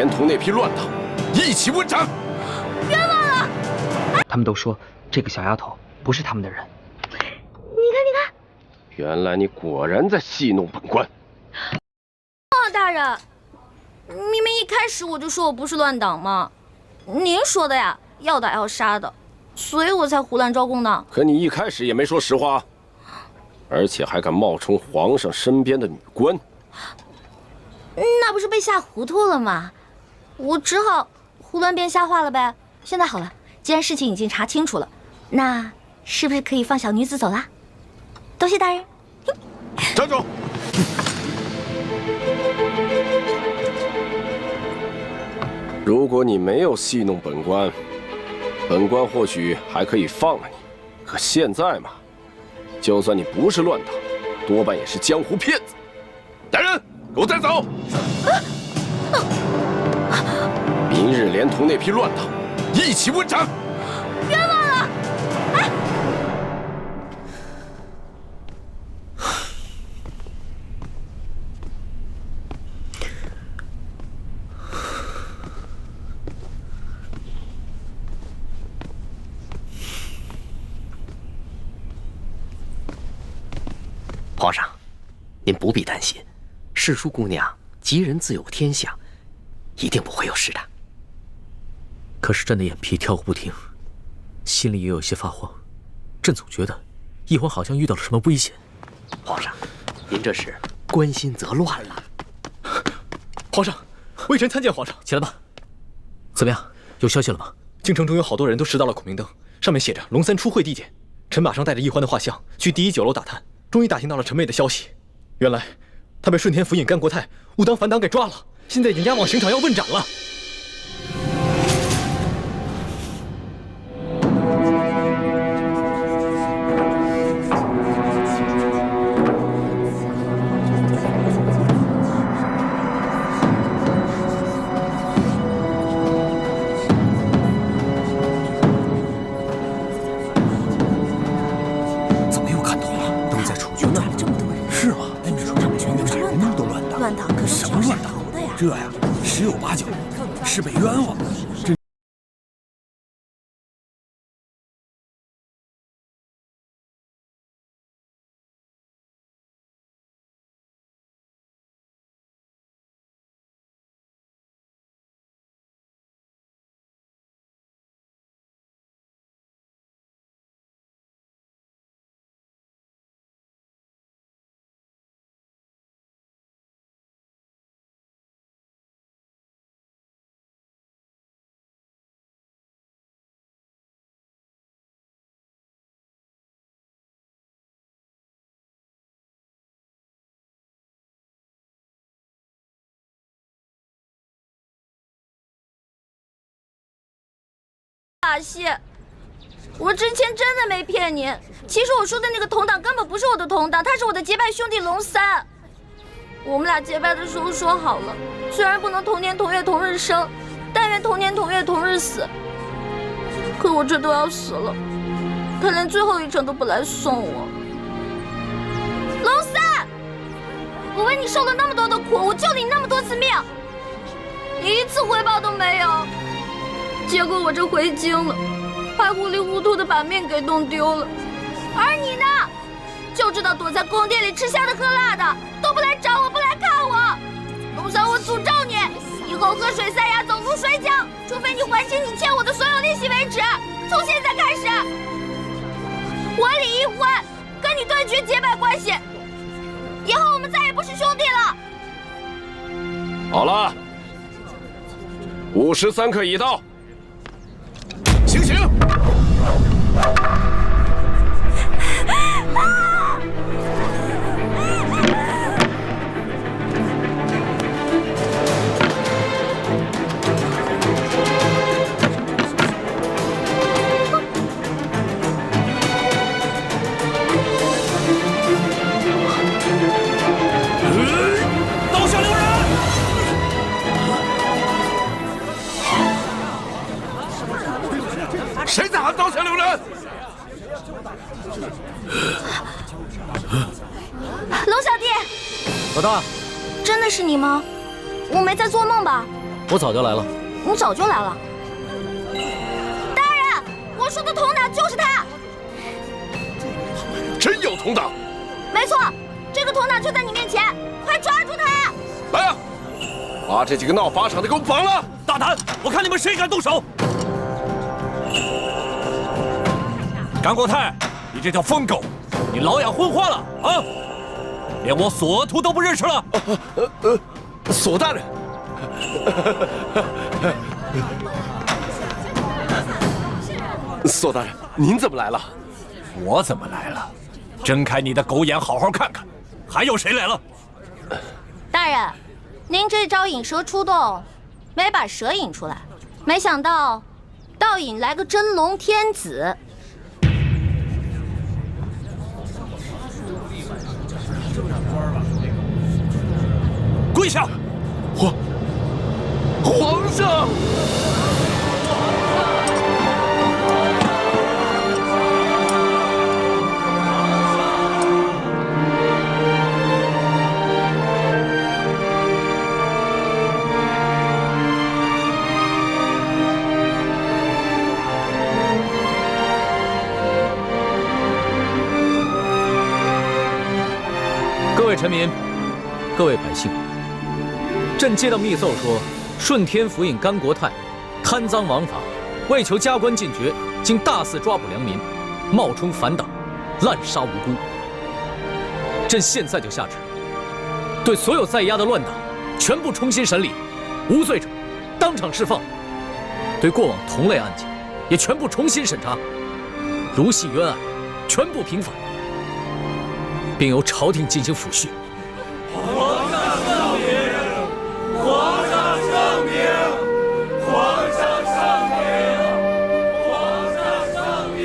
连同那批乱党一起问斩！冤枉了！他们都说这个小丫头不是他们的人。你看，你看，原来你果然在戏弄本官。大人，明明一开始我就说我不是乱党嘛，您说的呀，要打要杀的，所以我才胡乱招供的。可你一开始也没说实话，而且还敢冒充皇上身边的女官。那不是被吓糊涂了吗？我只好胡乱编瞎话了呗。现在好了，既然事情已经查清楚了，那是不是可以放小女子走啦？多谢大人。站住！如果你没有戏弄本官，本官或许还可以放了你。可现在嘛，就算你不是乱党，多半也是江湖骗子。来人，给我带走！明日连同那批乱党一起问斩！冤枉了！哎，皇上，您不必担心，世淑姑娘吉人自有天相，一定不会有事的。可是朕的眼皮跳个不停，心里也有些发慌。朕总觉得一环好像遇到了什么危险。皇上，您这是关心则乱了。皇上，微臣参见皇上。起来吧。怎么样？有消息了吗？京城中有好多人都拾到了孔明灯，上面写着龙三出会地检。臣马上带着一环的画像去第一酒楼打探，终于打听到了陈妹的消息。原来他被顺天府尹甘国泰误当反党给抓了，现在已经押往刑场要问斩了。怎么又看懂了？都在处决呢。这么多人，是吗？你说这么全都是人吗？都乱党。乱党可都什么乱党的呀？这呀，十有八九是被冤枉的。这。把戏，我之前真的没骗您。其实我说的那个同党根本不是我的同党，他是我的结拜兄弟龙三。我们俩结拜的时候说好了，虽然不能同年同月同日生，但愿同年同月同日死。可我这都要死了，他连最后一程都不来送我。龙三，我为你受了那么多的苦，我救了你那么多次命，你一次回报都没有。结果我这回京了，还糊里糊涂的把命给弄丢了。而你呢，就知道躲在宫殿里吃香的喝辣的，都不来找我，不来看我。龙三，我诅咒你，以后喝水塞牙，走路摔跤，除非你还清你欠我的所有利息为止。从现在开始，我李一欢跟你断绝结拜关系，以后我们再也不是兄弟了。好了，5时3刻已到。行刑！刀下留人！谁在喊刀下留人？龙小弟，老大，真的是你吗？我没在做梦吧？我早就来了。你早就来了。大人，我说的童党就是他。真有童党？没错，这个童党就在你面前，快抓住他！来啊，把这几个闹法场的给我绑了！大胆！我看你们谁敢动手！甘国泰，你这条疯狗，你老养昏花了啊！连我索额图都不认识了。索大人，索大人，您怎么来了？我怎么来了？睁开你的狗眼，好好看看，还有谁来了？大人，您这招引蛇出洞，没把蛇引出来，没想到倒引来个真龙天子。跪下！皇上！各位臣民，各位百姓，朕接到密奏说，顺天府尹甘国泰贪赃枉法，为求加官进爵，竟大肆抓捕良民，冒充反党，滥杀无辜。朕现在就下旨，对所有在押的乱党全部重新审理，无罪者当场释放；对过往同类案件也全部重新审查，如系冤案，全部平反，并由朝廷进行抚恤。皇上圣明！皇上圣明！皇上圣明！皇上圣明！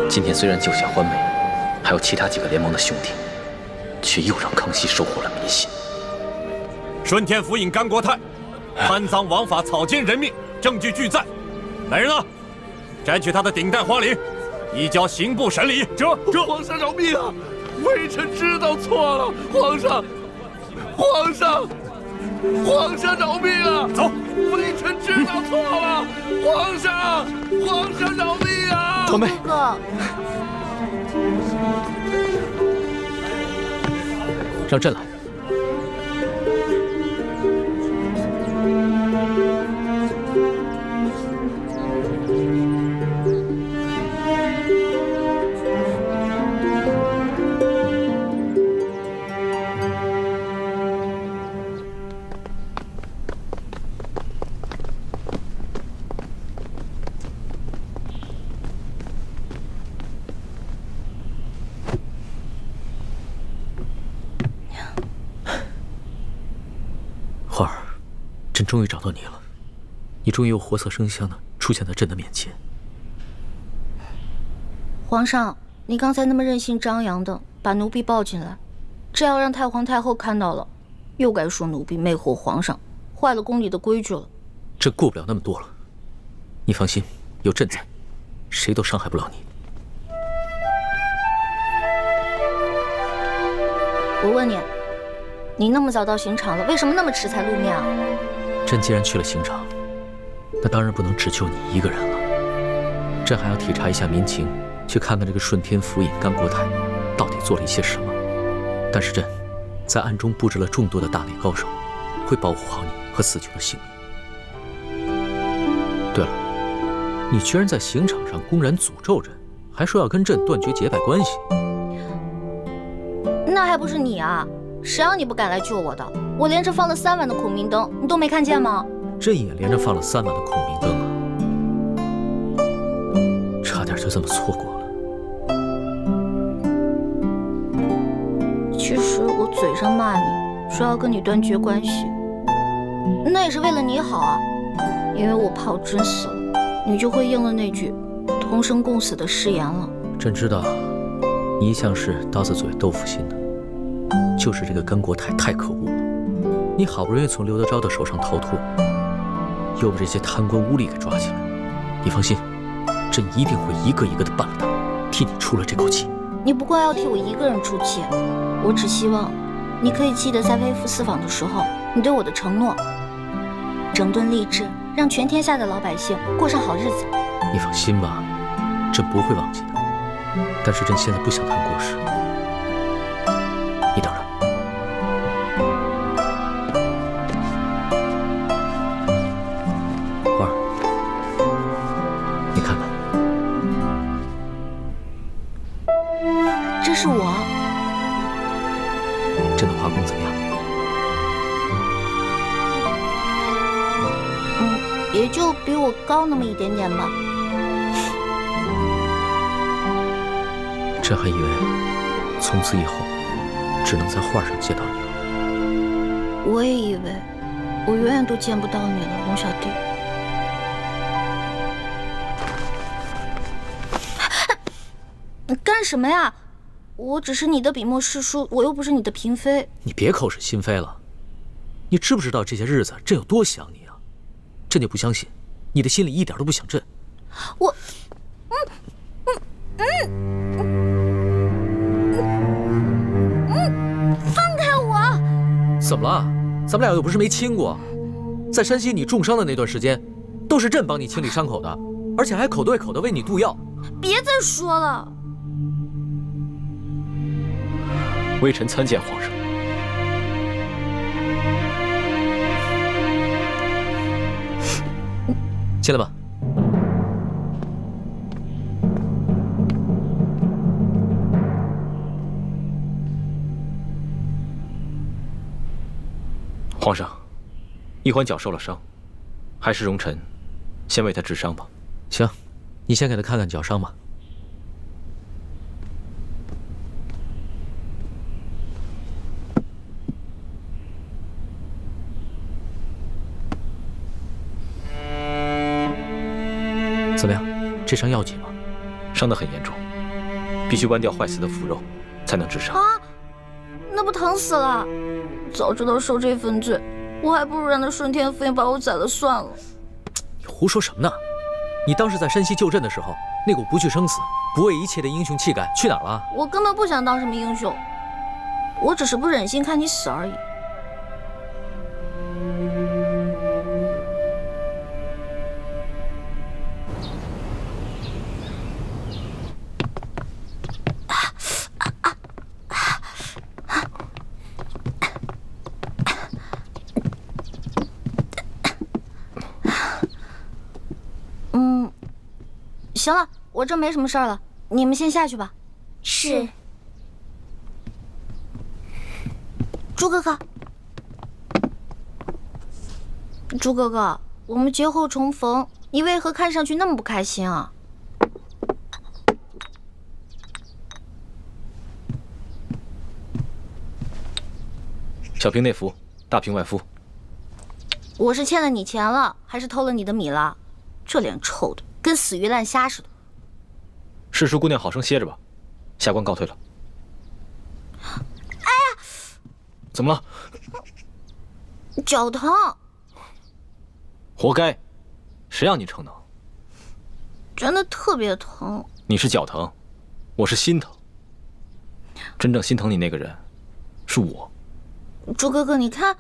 今天虽然救下欢梅，还有其他几个联盟的兄弟，却又让康熙收获了民心。顺天府尹甘国泰贪赃枉法，草菅人命，证据俱在。来人啊，摘取他的顶戴花翎，移交刑部审理。这皇上饶命啊！微臣知道错了，皇上饶命啊！走，微臣知道错了，皇上饶命啊！堂妹，哥，让朕来。花儿，朕终于找到你了，你终于又活色生香的出现在朕的面前。皇上，你刚才那么任性张扬的把奴婢抱进来，这要让太皇太后看到了，又该说奴婢魅惑皇上，坏了宫里的规矩了。朕顾不了那么多了，你放心，有朕在，谁都伤害不了你。我问你，你那么早到刑场了，为什么那么迟才露面啊？朕既然去了刑场，那当然不能只救你一个人了。朕还要体察一下民情，去看看这个顺天府尹甘国泰到底做了一些什么。但是朕在暗中布置了众多的大内高手，会保护好你和死囚的性命。对了，你居然在刑场上公然诅咒朕，还说要跟朕断绝结拜关系。那还不是你啊！谁让你不敢来救我的？我连着放了3晚的孔明灯，你都没看见吗？朕也连着放了3晚的孔明灯啊，差点就这么错过了。其实我嘴上骂你，说要跟你断绝关系，那也是为了你好啊。因为我怕我真死了，你就会应了那句同生共死的誓言了。朕知道，你一向是刀子嘴豆腐心的，就是这个甘国泰太可恶了。你好不容易从刘德昭的手上逃脱，又把这些贪官污吏给抓起来。你放心，朕一定会一个一个的办了他，替你出了这口气。你不怪要替我一个人出气，我只希望你可以记得在微服私访的时候你对我的承诺，整顿吏治，让全天下的老百姓过上好日子。你放心吧，朕不会忘记的。但是朕现在不想谈国事，你等着。花儿，你看看，这是我。朕的画工怎么样？也就比我高那么一点点吧。朕还以为从此以后只能在画上见到你了。我也以为我永远都见不到你了，龙小弟。你干什么呀？我只是你的笔墨侍书，我又不是你的嫔妃。你别口是心非了。你知不知道这些日子朕有多想你啊？朕就不相信你的心里一点都不想朕。我，放开我！怎么了？咱们俩又不是没亲过。在山西你重伤的那段时间，都是朕帮你清理伤口的，而且还口对口的为你渡药。别再说了。微臣参见皇上。进来吧。皇上，奕欢脚受了伤，还是容臣先为他治伤吧。行，你先给他看看脚伤吧。怎么样？这伤要紧吗？伤得很严重，必须剜掉坏死的腐肉，才能治伤。啊，那不疼死了！早知道受这份罪，我还不如让那顺天府尹把我宰了算了。你胡说什么呢？你当时在山西救朕的时候，那股不惧生死、不畏一切的英雄气概去哪儿了？我根本不想当什么英雄，我只是不忍心看你死而已。行了，我这没什么事儿了，你们先下去吧。是。朱哥哥，朱哥哥，我们节后重逢，你为何看上去那么不开心啊？小平内服，大平外敷。我是欠了你钱了，还是偷了你的米了？这脸臭的跟死鱼烂虾似的。世淑姑娘好生歇着吧，下官告退了。哎呀，怎么了？脚疼。活该，谁让你逞能？真的特别疼。你是脚疼，我是心疼。真正心疼你那个人，是我。朱哥哥，你看，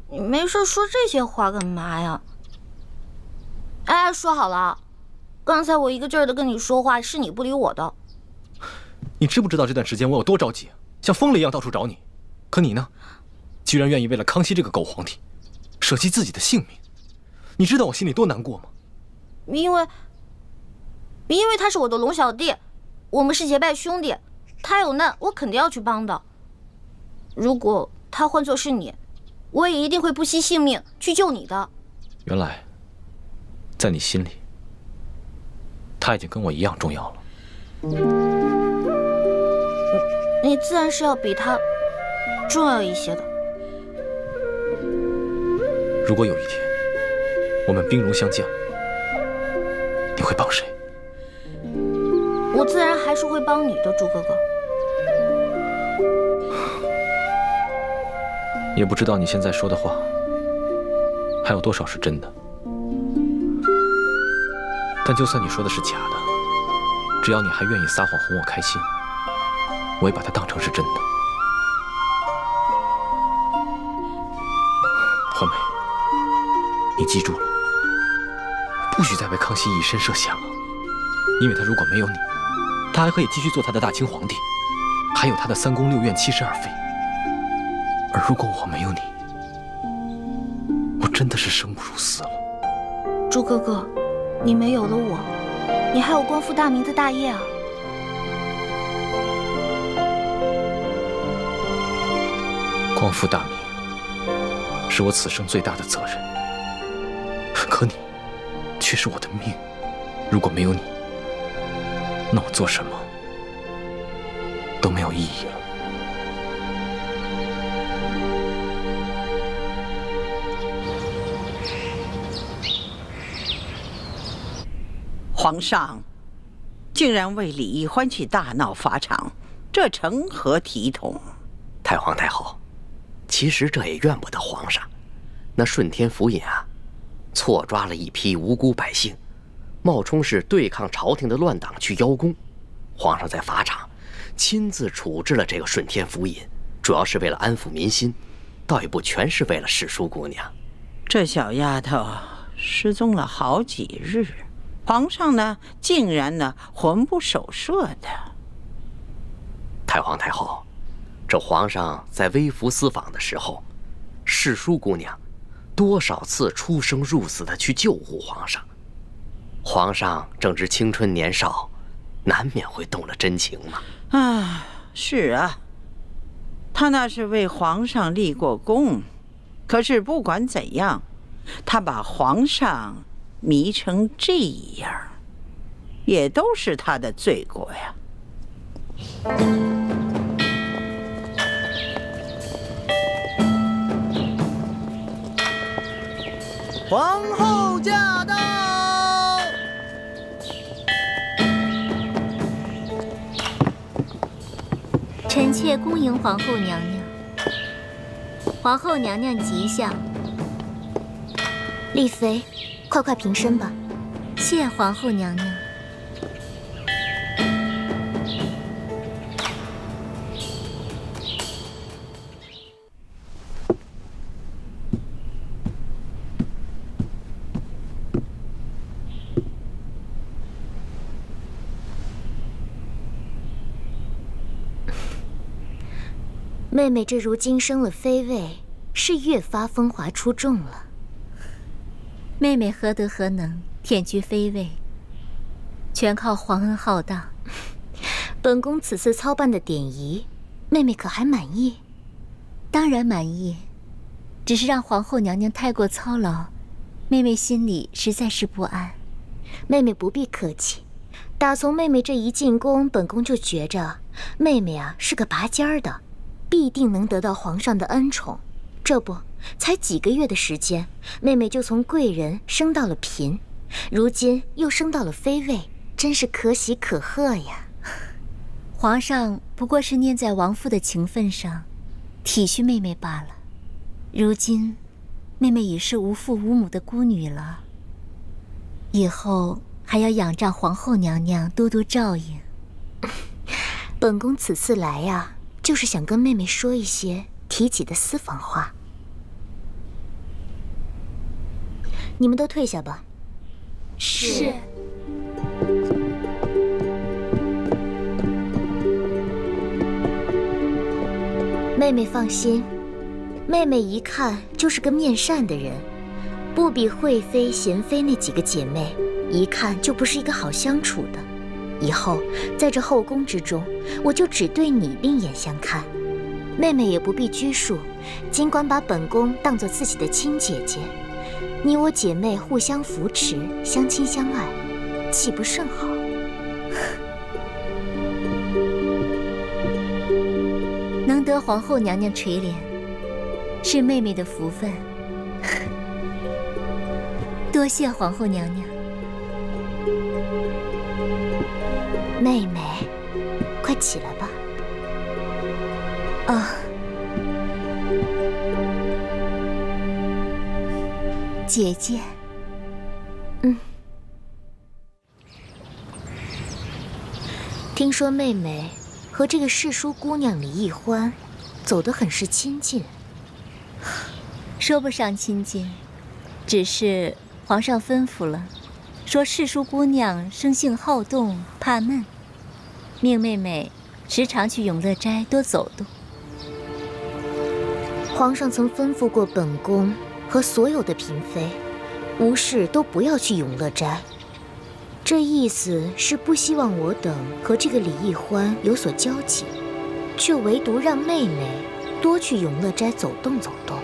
你没事说这些话干嘛呀？哎，说好了，刚才我一个劲儿的跟你说话，是你不理我的。你知不知道这段时间我有多着急，像疯了一样到处找你？可你呢，居然愿意为了康熙这个狗皇帝，舍弃自己的性命。你知道我心里多难过吗？因为他是我的龙小弟，我们是结拜兄弟，他有难我肯定要去帮的。如果他换作是你，我也一定会不惜性命去救你的。原来，在你心里，他已经跟我一样重要了。你自然是要比他重要一些的。如果有一天我们兵戎相见，你会帮谁？我自然还是会帮你的，朱哥哥。也不知道你现在说的话还有多少是真的。但就算你说的是假的，只要你还愿意撒谎哄我开心，我也把它当成是真的。和美，你记住了，不许再为康熙以身涉险了。因为他如果没有你，他还可以继续做他的大清皇帝，还有他的3宫6院72妃。而如果我没有你，我真的是生不如死了。朱哥哥，你没有了我，你还有光复大明的大业啊！光复大明是我此生最大的责任，可你却是我的命。如果没有你，那我做什么都没有意义了。皇上竟然为李易欢去大闹法场，这成何体统？太皇太后，其实这也怨不得皇上。那顺天府尹啊，错抓了一批无辜百姓，冒充是对抗朝廷的乱党去邀功。皇上在法场亲自处置了这个顺天府尹，主要是为了安抚民心，倒也不全是为了世淑姑娘。这小丫头失踪了好几日，皇上呢竟然呢魂不守舍的。太皇太后，这皇上在微服私访的时候，世淑姑娘多少次出生入死的去救护皇上。皇上正值青春年少，难免会动了真情嘛。啊，是啊，他那是为皇上立过功，可是不管怎样，他把皇上迷成这样，也都是他的罪过呀。皇后驾到！臣妾恭迎皇后娘娘。皇后娘娘吉祥。丽妃，快快平身吧。谢皇后娘娘。妹妹这如今升了妃位，是越发风华出众了。妹妹何德何能忝居妃位，全靠皇恩浩荡。本宫此次操办的典仪，妹妹可还满意？当然满意，只是让皇后娘娘太过操劳，妹妹心里实在是不安。妹妹不必客气，打从妹妹这一进宫，本宫就觉着妹妹啊是个拔尖儿的。必定能得到皇上的恩宠，这不，才几个月的时间，妹妹就从贵人升到了嫔，如今又升到了妃位，真是可喜可贺呀！皇上不过是念在王父的情分上，体恤妹妹罢了。如今，妹妹已是无父无母的孤女了，以后还要仰仗皇后娘娘多多照应。本宫此次来呀，就是想跟妹妹说一些提起的私房话。你们都退下吧。是。妹妹放心，妹妹一看就是个面善的人，不比惠妃、贤妃那几个姐妹，一看就不是一个好相处的。以后在这后宫之中，我就只对你另眼相看，妹妹也不必拘束，尽管把本宫当作自己的亲姐姐，你我姐妹互相扶持，相亲相爱，岂不甚好？能得皇后娘娘垂怜，是妹妹的福分。多谢皇后娘娘。妹妹，快起来吧。啊，姐姐。听说妹妹和这个世淑姑娘李易欢走得很是亲近，说不上亲近，只是皇上吩咐了，说世淑姑娘生性好动，怕闷，命妹妹时常去永乐斋多走动。皇上曾吩咐过本宫和所有的嫔妃，无事都不要去永乐斋。这意思是不希望我等和这个李易欢有所交集，却唯独让妹妹多去永乐斋走动走动。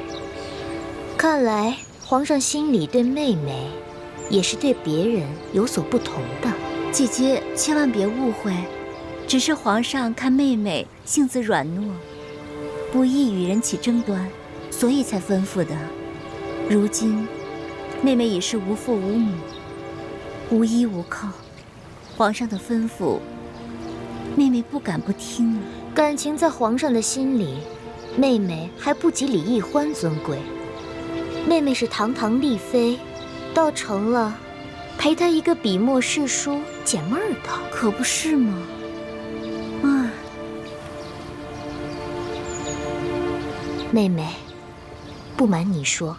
看来皇上心里对妹妹，也是对别人有所不同的。姐姐千万别误会，只是皇上看妹妹性子软糯，不易与人起争端，所以才吩咐的。如今妹妹已是无父无母，无依无靠，皇上的吩咐，妹妹不敢不听啊。感情在皇上的心里，妹妹还不及李易欢尊贵。妹妹是堂堂丽妃，倒成了陪她一个笔墨世书解闷儿的，可不是吗？啊，妹妹，不瞒你说，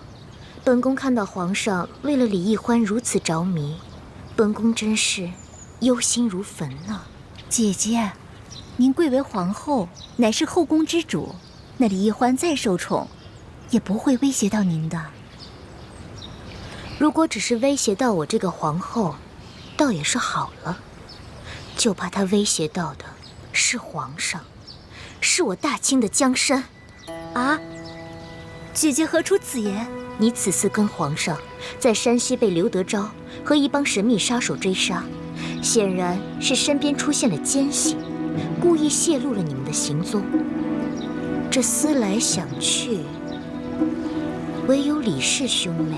本宫看到皇上为了李易欢如此着迷，本宫真是忧心如焚呢。姐姐，您贵为皇后，乃是后宫之主，那李易欢再受宠，也不会威胁到您的。如果只是威胁到我这个皇后，倒也是好了。就怕他威胁到的是皇上，是我大清的江山。啊！姐姐何出此言？你此次跟皇上在山西被刘德昭和一帮神秘杀手追杀，显然是身边出现了奸细，故意泄露了你们的行踪。这思来想去，唯有李氏兄妹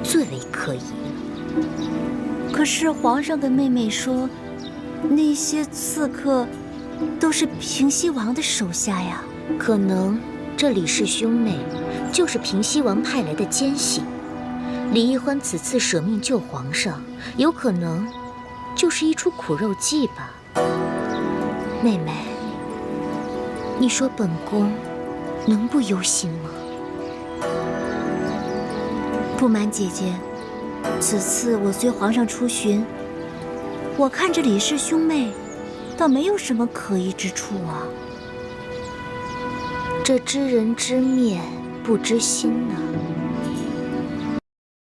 最为可疑。可是皇上跟妹妹说，那些刺客都是平西王的手下呀。可能这李氏兄妹就是平西王派来的奸细。李易欢此次舍命救皇上，有可能就是一出苦肉计吧。妹妹，你说本宫能不忧心吗？不瞒姐姐，此次我随皇上出巡，我看着李氏兄妹，倒没有什么可疑之处啊。这知人知面不知心呢。